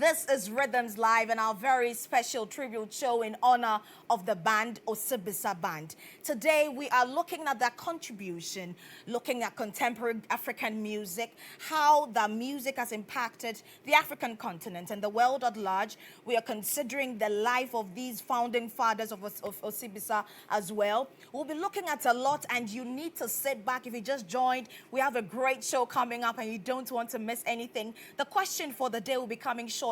This is Rhythms Live and our very special tribute show in honor of the band Osibisa Band. Today we are looking at their contribution, looking at contemporary African music, how the music has impacted the African continent and the world at large. We are considering the life of these founding fathers of Osibisa as well. We'll be looking at a lot and you need to sit back. If you just joined, we have a great show coming up and you don't want to miss anything. The question for the day will be coming shortly.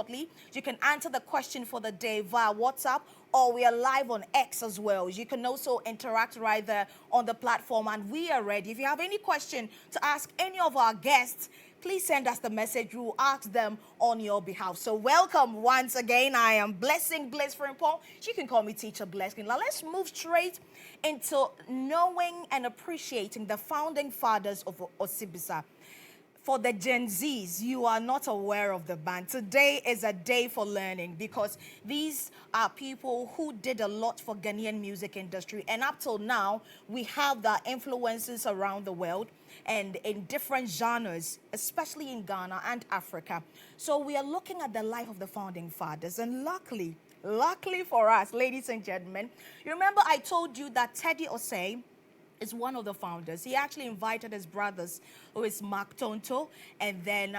You can answer the question for the day via WhatsApp, or we are live on X as well. You can also interact right there on the platform, and we are ready. If you have any question to ask any of our guests, please send us the message. We will ask them on your behalf. So welcome once again. I am Blessing Bliss Frimpong. You can call me Teacher Blessing. Now let's move straight into knowing and appreciating the founding fathers of Osibisa. For the Gen Zs, you are not aware of the band. Today is a day for learning because these are people who did a lot for Ghanaian music industry. And up till now, we have the influences around the world and in different genres, especially in Ghana and Africa. So we are looking at the life of the founding fathers. And luckily for us, ladies and gentlemen, you remember I told you that Teddy Osei is one of the founders. He actually invited his brothers, who is Mark Tonto and then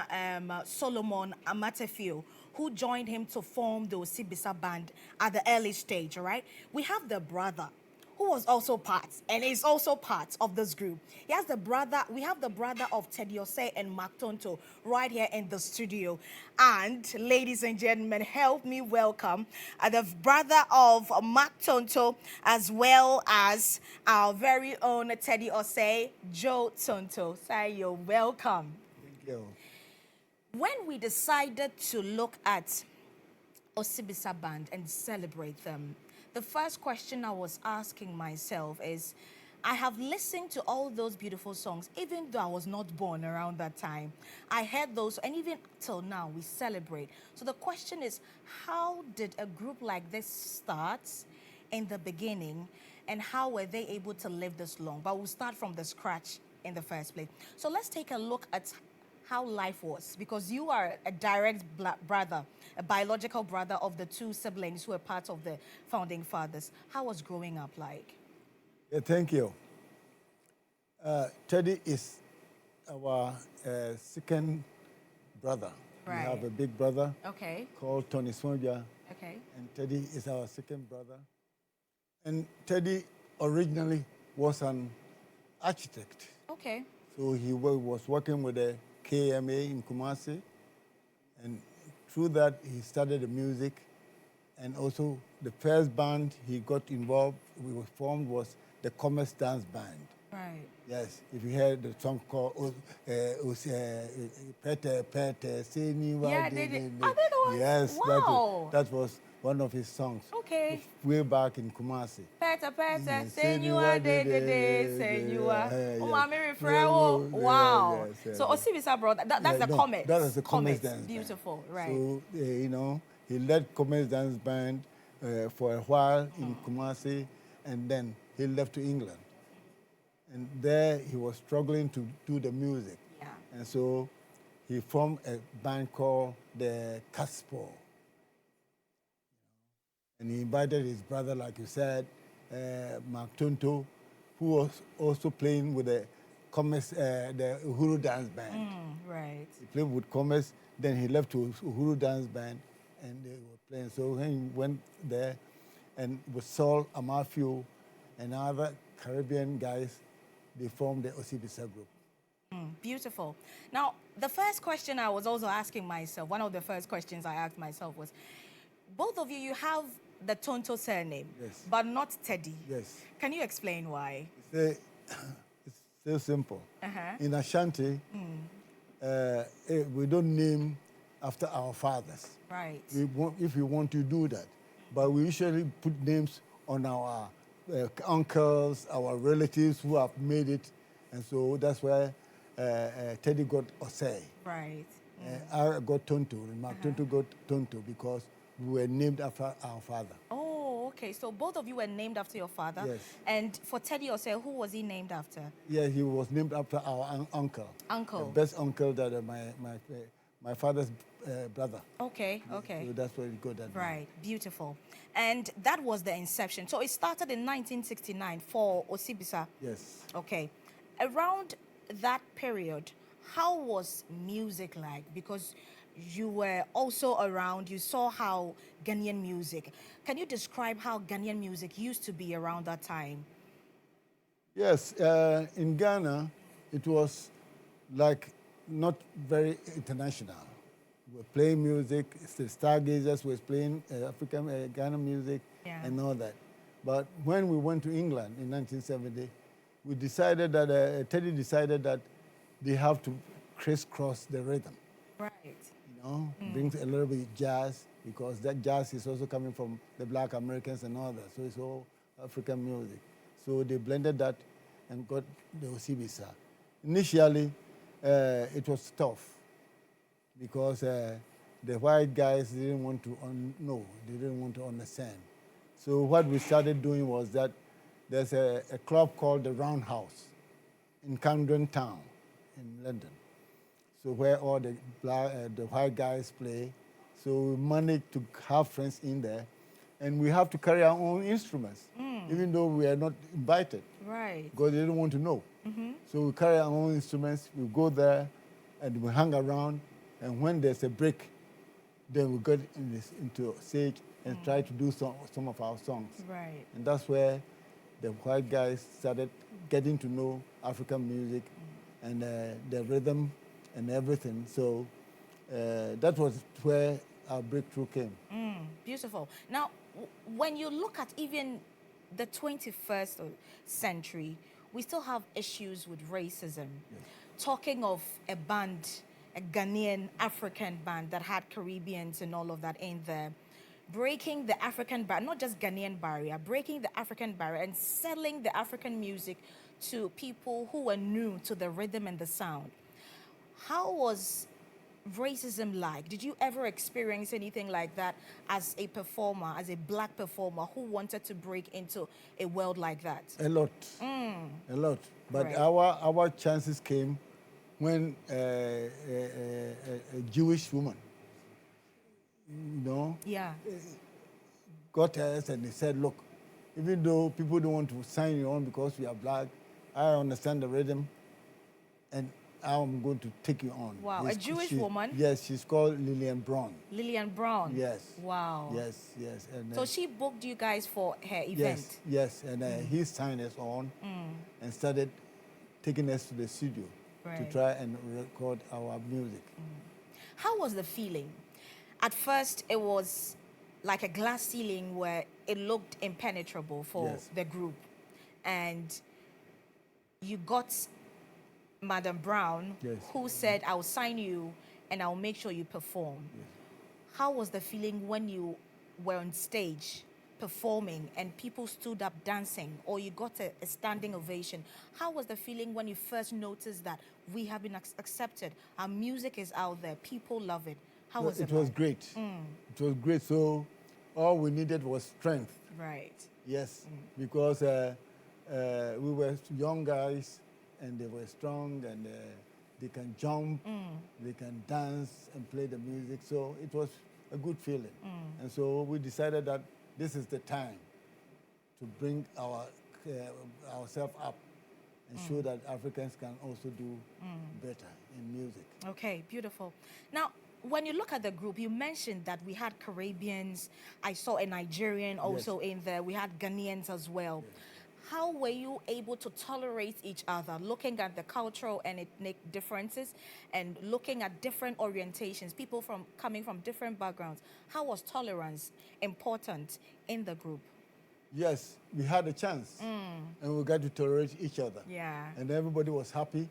Solomon Amatefio, who joined him to form the Osibisa band at the early stage, all right? We have the brother, who was also part, and is also part of this group. He has the brother, we have the brother of Teddy Osei and Mark Tonto right here in the studio. And ladies and gentlemen, help me welcome the brother of Mark Tonto, as well as our very own Teddy Osei, Joe Tonto. Sir, you're welcome. Thank you. When we decided to look at Osibisa Band and celebrate them, the first question I was asking myself is, I have listened to all those beautiful songs, even though I was not born around that time. I heard those, and even till now, we celebrate. So the question is, how did a group like this start in the beginning, and how were they able to live this long? But we'll start from the scratch in the first place. So let's take a look at how life was, because you are a direct brother, a biological brother of the two siblings who were part of the founding fathers. How was growing up like? Yeah, thank you. Teddy is our second brother. Right. We have a big brother called Tony Sonja, and Teddy is our second brother. And Teddy originally was an architect. So he was working with the KMA in Kumasi, and through that he studied the music, and also the first band he got involved, we were formed, was the Commerce Dance Band. Right. Yes, if you heard the song called Pete Pete Seniwa. Yeah, they did. Yes, wow. that was one of his songs. Way back in Kumasi. Pete Pete Seniwa de Seniwa. Wow. So Osibisa brought that's the Commerce. That is the Commerce Dance Beautiful, band. Right. So he led Commerce Dance Band for a while in Kumasi, and then he left to England. And there he was struggling to do the music. Yeah. And so he formed a band called the Caspo. And he invited his brother, like you said, Mark Tonto, who was also playing with the Commerce, the Uhuru Dance Band. Right. He played with Commerce, then he left to Uhuru Dance Band, and they were playing. So when he went there, and with Saul Amafio and other Caribbean guys, they formed the Osibisa group. Beautiful. Now, the first question I was also asking myself, one of the first questions I asked myself was, both of you have the Tonto surname, Yes. but not Teddy. Yes. Can you explain why? It's so simple. In Ashanti, we don't name after our fathers. Right. If we want to do that. But we usually put names on our uncles, our relatives who have made it. And so that's why Teddy got Osei. Right. I got Tonto, and Mark Tonto got Tonto because we were named after our father. Oh, okay. So both of you were named after your father. Yes. And for Teddy Osei, who was he named after? Yeah, he was named after our uncle. Uncle. The best uncle that my father's brother. Okay, okay. So that's where we got that. Right, beautiful. And that was the inception. So it started in 1969 for Osibisa. Yes. Okay. Around that period, how was music like? Because you were also around, you saw how Ghanaian music. Can you describe how Ghanaian music used to be around that time? Yes, in Ghana, it was like not very international. We were playing music, the Stargazers was playing African Ghana music and all that. But when we went to England in 1970, we decided that, Teddy decided that they have to crisscross the rhythm. Right. You know, brings a little bit jazz, because that jazz is also coming from the Black Americans and all that. So it's all African music. So they blended that and got the Osibisa. Initially, it was tough because the white guys didn't want to know, they didn't want to understand. So what we started doing was that there's a club called the Roundhouse in Camden Town in London. So where all the white guys play. So we managed to have friends in there, and we have to carry our own instruments, even though we are not invited. Right. Because they don't want to know. So we carry our own instruments, we go there, and we hang around, and when there's a break, then we get into stage and try to do some of our songs. Right. And that's where the white guys started getting to know African music and the rhythm and everything. So that was where our breakthrough came. Beautiful. Now, when you look at even the 21st century, we still have issues with racism. Yes. Talking of a band, a Ghanaian African band that had Caribbeans and all of that in there, breaking the African barrier, not just Ghanaian barrier, breaking the African barrier and selling the African music to people who were new to the rhythm and the sound. How was racism like? Did you ever experience anything like that as a performer, as a black performer who wanted to break into a world like that? A lot. A lot. But Right. our chances came when a Jewish woman, got us and they said, look, even though people don't want to sign you on because we are black, I understand the rhythm, and I'm going to take you on. Wow, a Jewish woman? Yes, she's called Lillian Brown. Lillian Brown? Yes. Wow. Yes, yes. And, so she booked you guys for her event? Yes, and he signed us on and started taking us to the studio to try and record our music. How was the feeling? At first, it was like a glass ceiling where it looked impenetrable for the group. And you got Madam Brown, who said, I'll sign you and I'll make sure you perform. How was the feeling when you were on stage performing and people stood up dancing, or you got a standing ovation? How was the feeling when you first noticed that we have been accepted, our music is out there, people love it? How was it? It was great. It was great. So all we needed was strength. Right. Yes, because we were young guys, and they were strong, and they can jump, they can dance and play the music. So it was a good feeling. And so we decided that this is the time to bring ourselves up and show that Africans can also do better in music. Okay, beautiful. Now, when you look at the group, you mentioned that we had Caribbeans. I saw a Nigerian also in there. We had Ghanaians as well. Yes. How were you able to tolerate each other, looking at the cultural and ethnic differences and looking at different orientations, people coming from different backgrounds? How was tolerance important in the group? Yes, we had a chance, and we got to tolerate each other. Yeah. And everybody was happy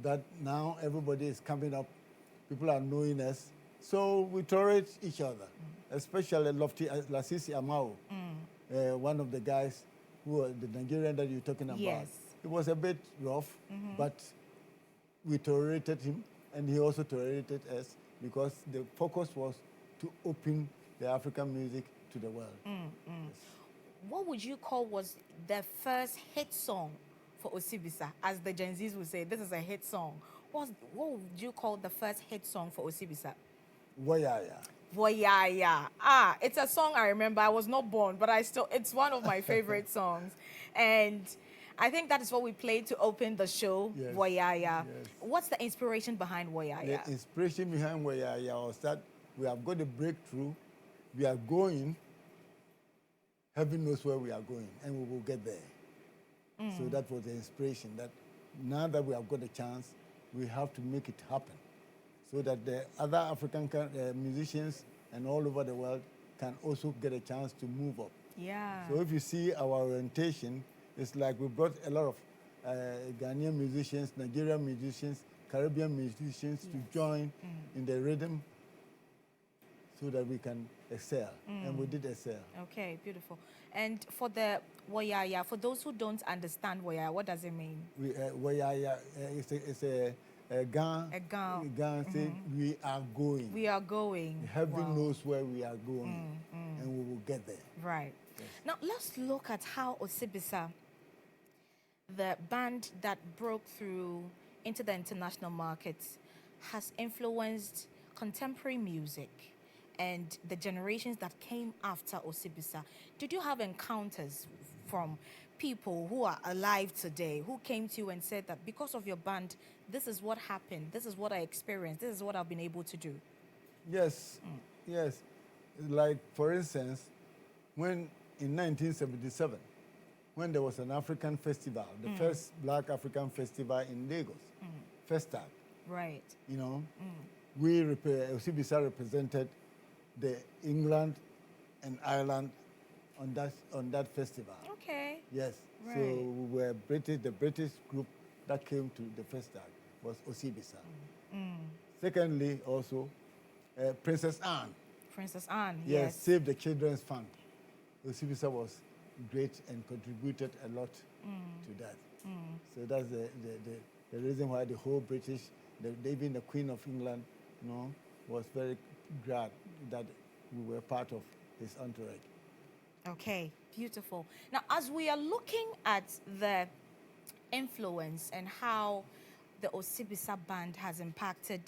that now everybody is coming up, people are knowing us. So we tolerate each other, especially Lasisi Amao, one of the guys the Nigerian that you're talking about. Yes. It was a bit rough, but we tolerated him, and he also tolerated us, because the focus was to open the African music to the world. Yes. What would you call was the first hit song for Osibisa? As the Gen Zs would say, this is a hit song. what would you call the first hit song for Osibisa? Woyaya. Voyaya. It's a song I remember. I was not born, but it's one of my favorite songs. And I think that is what we played to open the show, Yes. Voyaya. Yes. What's the inspiration behind Voyaya? The inspiration behind Woyaya was that we have got a breakthrough, we are going, heaven knows where we are going, and we will get there. So that was the inspiration, that now that we have got a chance, we have to make it happen, so that the other African musicians and all over the world can also get a chance to move up. Yeah. So if you see our orientation, it's like we brought a lot of Ghanaian musicians, Nigerian musicians, Caribbean musicians to join in the rhythm so that we can excel. And we did excel. Okay, beautiful. And for the Woyaya, for those who don't understand Woyaya, what does it mean? Woyaya, it's a Gan. A Gan. Gan say, we are going. We are going. Heaven knows where we are going, and we will get there. Right. Yes. Now, let's look at how Osibisa, the band that broke through into the international markets, has influenced contemporary music and the generations that came after Osibisa. Did you have encounters from people who are alive today who came to you and said that because of your band, this is what happened, this is what I experienced, this is what I've been able to do? Yes, yes. Like, for instance, when in 1977, when there was an African festival, the first Black African festival in Lagos, Festag. Right. You know, Osibisa represented the England and Ireland on that festival. Okay. Yes. Right. So we were British. The British group that came to the Festag was Osibisa. Secondly, also Princess Anne. Princess Anne. Yes. Save the Children's Fund. Osibisa was great and contributed a lot to that. So that's the reason why the whole British, even the Queen of England, you know, was very glad that we were part of his entourage. Okay, beautiful. Now, as we are looking at the influence and how the Osibisa band has impacted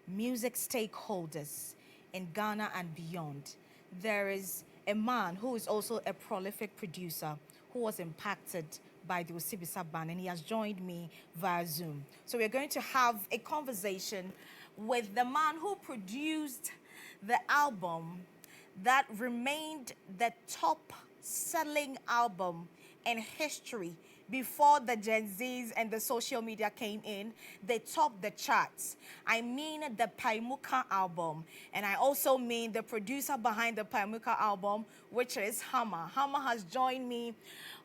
music stakeholders in Ghana and beyond, there is a man who is also a prolific producer who was impacted by the Osibisa band, and he has joined me via Zoom. So we're going to have a conversation with the man who produced the album that remained the top-selling album in history before the Gen Zs and the social media came in. They topped the charts. I mean the Paimuka album. And I also mean the producer behind the Paimuka album, which is Hama. Hama has joined me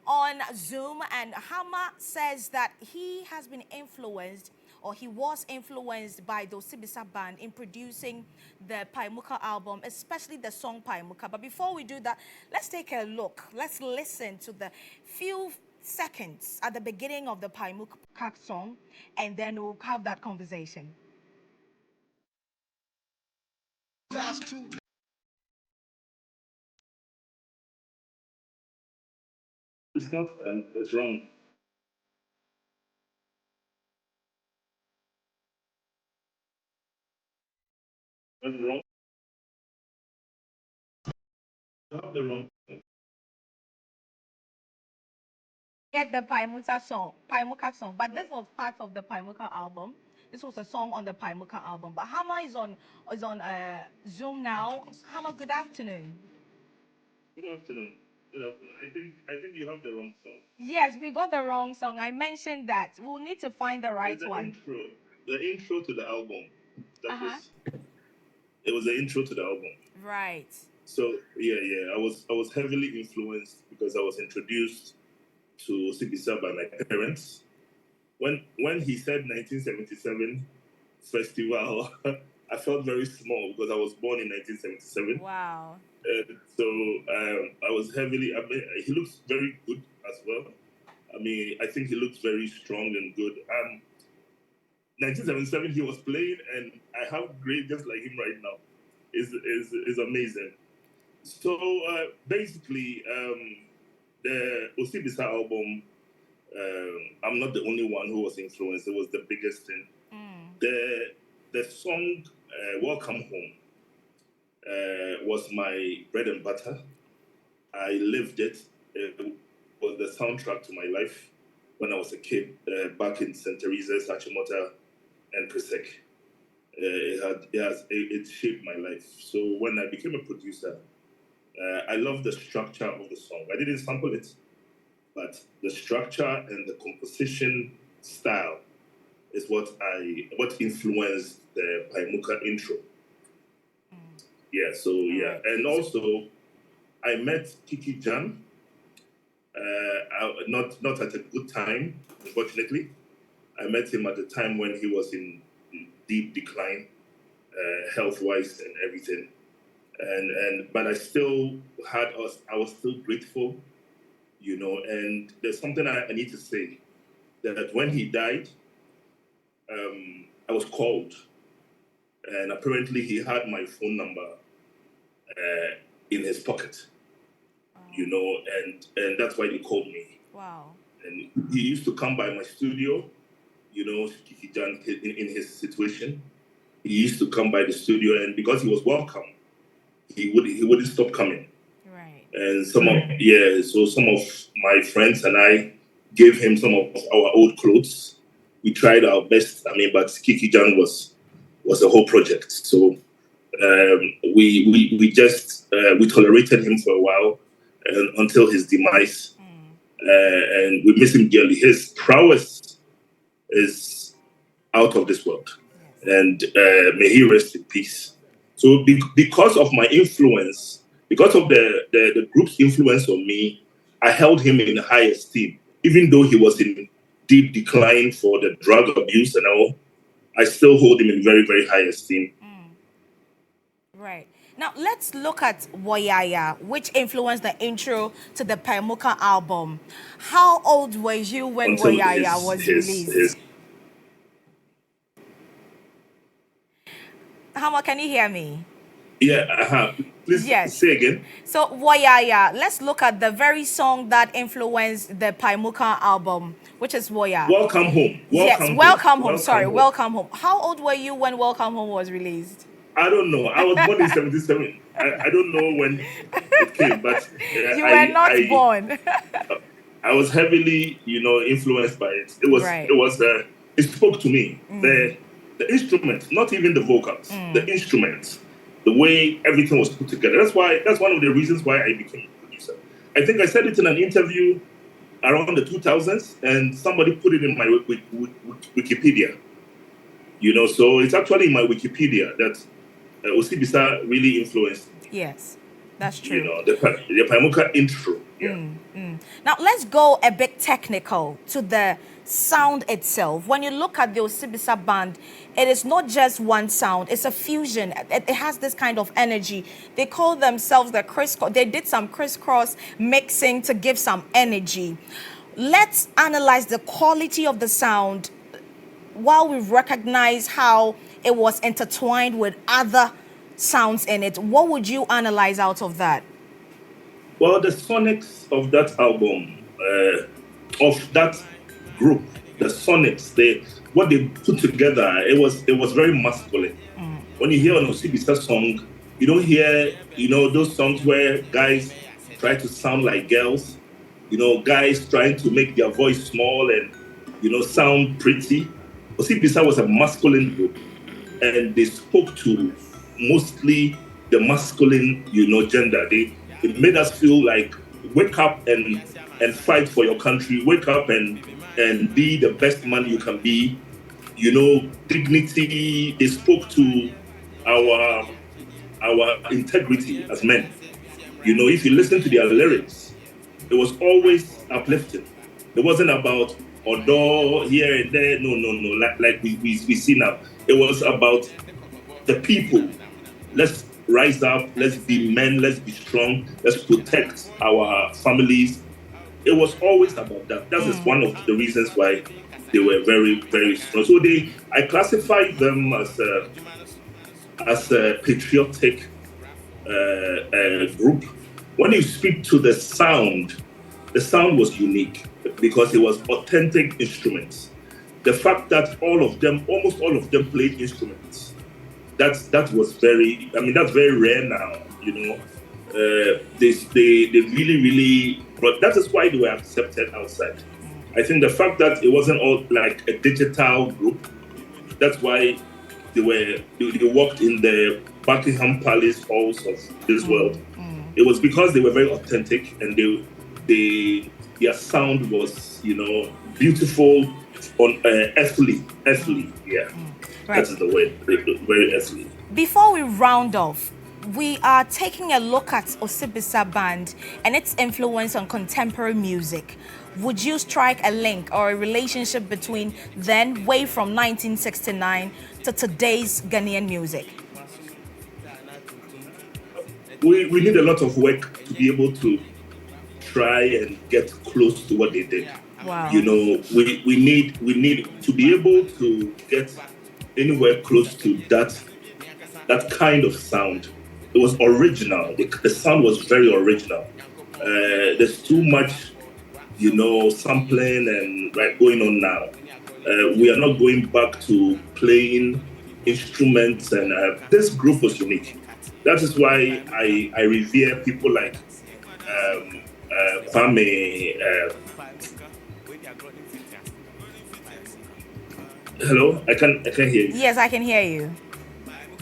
on Zoom, and Hama says that he has been influenced, or he was influenced by the Osibisa band in producing the Paimuka album, especially the song Paimuka. But before we do that, let's take a look. Let's listen to the few seconds at the beginning of the Paimuka song, and then we'll have that conversation. Stuff and it's wrong. What's wrong? You have the wrong. Get the Paimuka song, but this was part of the Paimuka album. This was a song on the Paimuka album. But Hama is on Zoom now. Hama, good afternoon. Good afternoon. Good afternoon. I think you have the wrong song. Yes, we got the wrong song. I mentioned that. We'll need to find the right It's one. The intro to the album. It was the intro to the album. Right. So yeah. I was heavily influenced because I was introduced to Osibisa by my parents. When he said 1977 festival, I felt very small because I was born in 1977. Wow. So I was heavily. I mean, he looks very good as well. I mean, I think he looks very strong and good. 1977, he was playing, and I have great just like him right now. Is amazing. So basically, the Osibisa album. I'm not the only one who was influenced. It was the biggest thing. The song Welcome Home was my bread and butter. I lived it. It was the soundtrack to my life when I was a kid back in St. Teresa's, Achimota, and Presec. It shaped my life. So when I became a producer, I love the structure of the song. I didn't sample it, but the structure and the composition style is what influenced the Paimuka intro. Yeah, so yeah. And also I met Kiki GHOne, not at a good time, unfortunately. I met him at the time when he was in deep decline, health-wise and everything. But I was still grateful, and there's something I need to say, that when he died, I was called, and apparently he had my phone number in his pocket, and that's why he called me. Wow. And he used to come by my studio, Kiki GHOne, in his situation. He used to come by the studio, and because he was welcome, he wouldn't stop coming. Right. And some of my friends and I gave him some of our old clothes. We tried our best. But Kiki GHOne was a whole project. So we tolerated him for a while until his demise, and we miss him dearly. His prowess is out of this world, and may he rest in peace. So because of my influence, because of the group's influence on me, I held him in high esteem. Even though he was in deep decline for the drug abuse and all, I still hold him in very, very high esteem. Right. Now, let's look at Woyaya, which influenced the intro to the Paimuka album. How old were you when Woyaya was released? Hama, can you hear me? Yeah, please say again. So, Woyaya, let's look at the very song that influenced the Paimuka album, which is Woya. Welcome Home. Welcome Home. Sorry, Welcome Home. How old were you when Welcome Home was released? I don't know. I was born in 77. I don't know when it came, but you were not born. I was heavily, influenced by it. It spoke to me. The instruments, not even the vocals, the instruments, the way everything was put together. That's one of the reasons why I became a producer. I think I said it in an interview around the 2000s, and somebody put it in my Wikipedia. So it's actually in my Wikipedia that Osibisa really influenced me. Yes, that's true. The Paimuka intro. Yeah. Now let's go a bit technical to the sound itself. When you look at the Osibisa band, it is not just one sound, it's a fusion. It has this kind of energy. They call themselves the crisscross. They did some crisscross mixing to give some energy. Let's analyze the quality of the sound while we recognize how it was intertwined with other sounds in it. What would you analyze out of that? Well, the sonics of that album, of that group, the sonics, what they put together, it was very masculine. When you hear an Osibisa song, you don't hear, those songs where guys try to sound like girls, guys trying to make their voice small and, sound pretty. Osibisa was a masculine group, and they spoke to mostly the masculine, gender. It made us feel like wake up and fight for your country. Wake up and be the best man you can be. Dignity. They spoke to our integrity as men. If you listen to their lyrics, it was always uplifting. It wasn't about Odo here and there. No. Like we see now. It was about the people. Let's rise up. Let's be men. Let's be strong. Let's protect our families. It was always about that. That is one of the reasons why they were very, very strong. So I classify them as a patriotic group. When you speak to the sound was unique because it was authentic instruments. the fact that almost all of them played instruments, that was very, I mean, that's very rare now, you know. They really, really, but that is why they were accepted outside. I think the fact that it wasn't all like a digital group, that's why they walked in the Buckingham Palace halls of this world. It was because they were very authentic, and their sound was, you know, beautiful, on earthly, yeah. Right. That's the word, very earthly. Before we round off, we are taking a look at Osibisa Band and its influence on contemporary music. Would you strike a link or a relationship between then, way from 1969, to today's Ghanaian music? We need a lot of work to be able to try and get close to what they did. Wow. You know, we need to be able to get anywhere close to that kind of sound. It was original. The sound was very original. There's too much, you know, sampling and right going on now. We are not going back to playing instruments, and this group was unique. That is why I revere people like Kwame. Hello, I can hear you. Yes, I can hear you.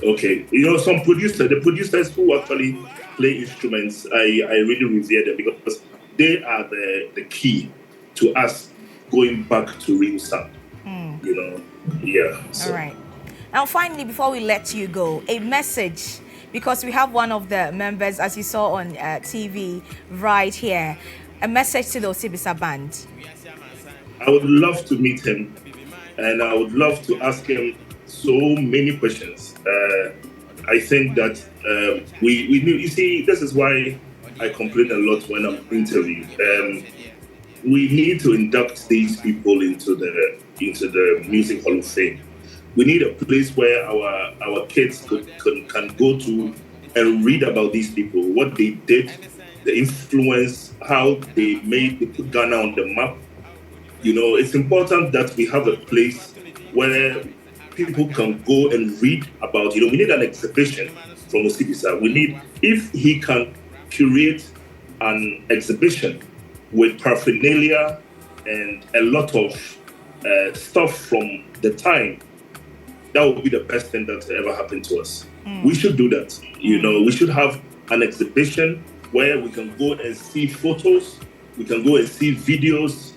Okay, you know, the producers who actually play instruments, I really revere them because they are the key to us going back to real sound. You know, yeah. So. All right. Now, finally, before we let you go, a message, because we have one of the members, as you saw on TV right here, a message to the Osibisa Band. I would love to meet him, and I would love to ask him so many questions. I think that we need, you see, this is why I complain a lot when I'm interviewed. We need to induct these people into the Music Hall of Fame. We need a place where our kids can go to and read about these people, what they did, the influence, how they put Ghana on the map. You know, it's important that we have a place where people can go and read about, you know, we need an exhibition from Osibisa. We need, if he can curate an exhibition with paraphernalia and a lot of stuff from the time, that would be the best thing that ever happened to us. We should do that. You know, we should have an exhibition where we can go and see photos, we can go and see videos,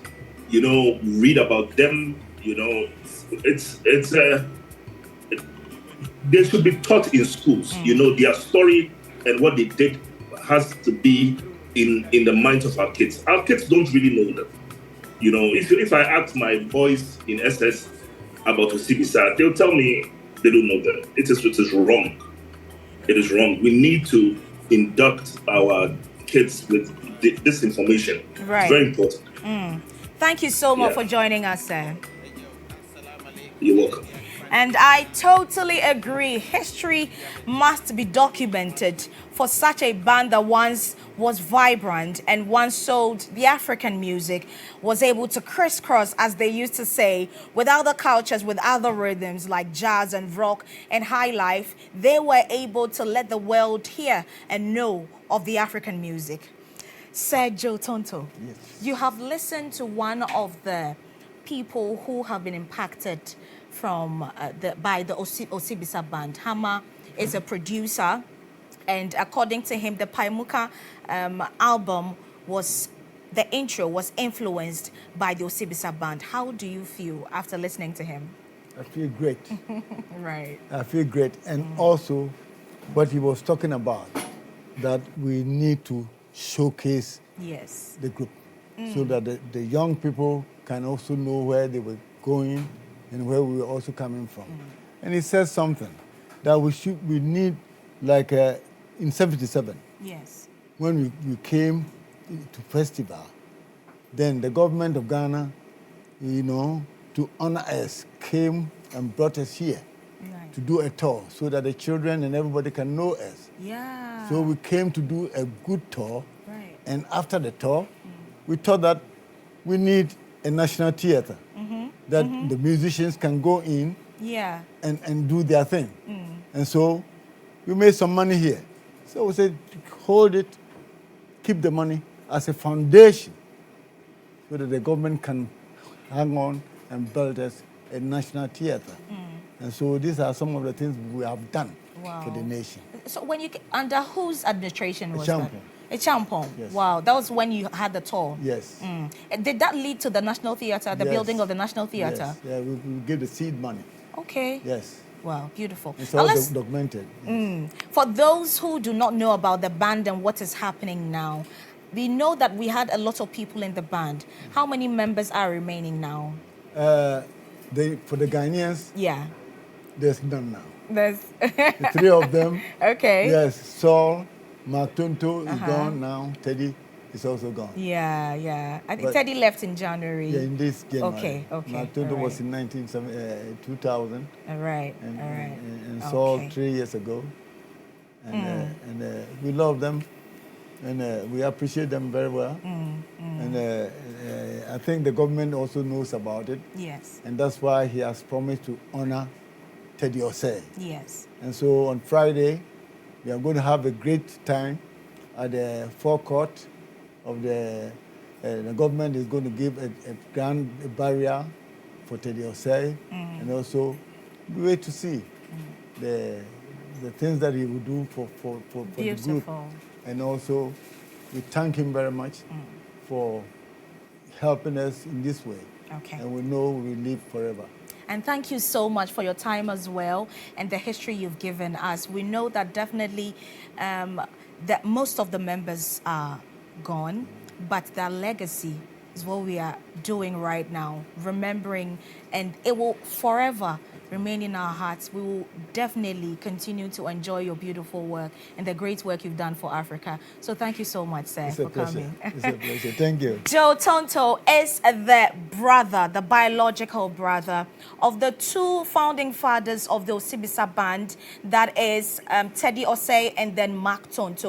you know, read about them. You know, they should be taught in schools. You know, their story and what they did has to be in the minds of our kids. Our kids don't really know them. You know, if I ask my boys in SS about Osibisa, they'll tell me they don't know them. It is wrong. It is wrong. We need to induct our kids with this information. Right. It's very important. Thank you so much for joining us, sir. You're welcome. And I totally agree. History must be documented for such a band that once was vibrant and once sold the African music, was able to crisscross, as they used to say, with other cultures, with other rhythms like jazz and rock and high life. They were able to let the world hear and know of the African music. Sir Joe Tonto, yes, you have listened to one of the people who have been impacted by the Osibisa Band. Hama is a producer, and according to him, the Paimuka album the intro was influenced by the Osibisa Band. How do you feel after listening to him? I feel great. Right. I feel great. And also, what he was talking about, that we need to showcase the group so that the young people can also know where they were going and where we were also coming from. And he says something that we need, like in 77, yes, when we came to festival, then the government of Ghana, you know, to honor us, came and brought us here to do a tour so that the children and everybody can know us. Yeah. So we came to do a good tour, and after the tour, we thought that we need a national theater. that the musicians can go in and do their thing. And so we made some money here. So we said, hold it, keep the money as a foundation so that the government can hang on and build us a national theater. And so these are some of the things we have done for the nation. So when you, under whose administration was GHOne. that? GHOne. Yes. Wow, that was when you had the tour. Yes. Did that lead to the National Theater, the building of the National Theater? Yes. Yeah, we give the seed money. Okay. Yes. Wow, beautiful. It's all documented. Yes. For those who do not know about the band and what is happening now, we know that we had a lot of people in the band. How many members are remaining now? For the Ghanaians, there's none now. There's the three of them. Okay. Yes, Saul, Mark Tonto is gone now. Teddy is also gone. Yeah. I think Teddy left in January. Yeah, in this January. Okay. Mark Tonto was in 2000. All right. And Saul 3 years ago. And we love them. And we appreciate them very well. And I think the government also knows about it. Yes. And that's why he has promised to honor Teddy Osei. Yes. And so on Friday, we are going to have a great time at the forecourt of the government is going to give a grand barrier for Teddy Osei. And also we wait to see the things that he will do for the group. And also, we thank him very much for helping us in this way. Okay. And we know we will live forever. And thank you so much for your time as well and the history you've given us. We know that definitely that most of the members are gone, but their legacy is what we are doing right now, remembering, and it will forever remain in our hearts. We will definitely continue to enjoy your beautiful work and the great work you've done for Africa. So thank you so much, sir, for coming. It's a pleasure. Thank you. GHOne Tonto is the brother, the biological brother of the two founding fathers of the Osibisa band, that is Teddy Osei and then Mark Tonto.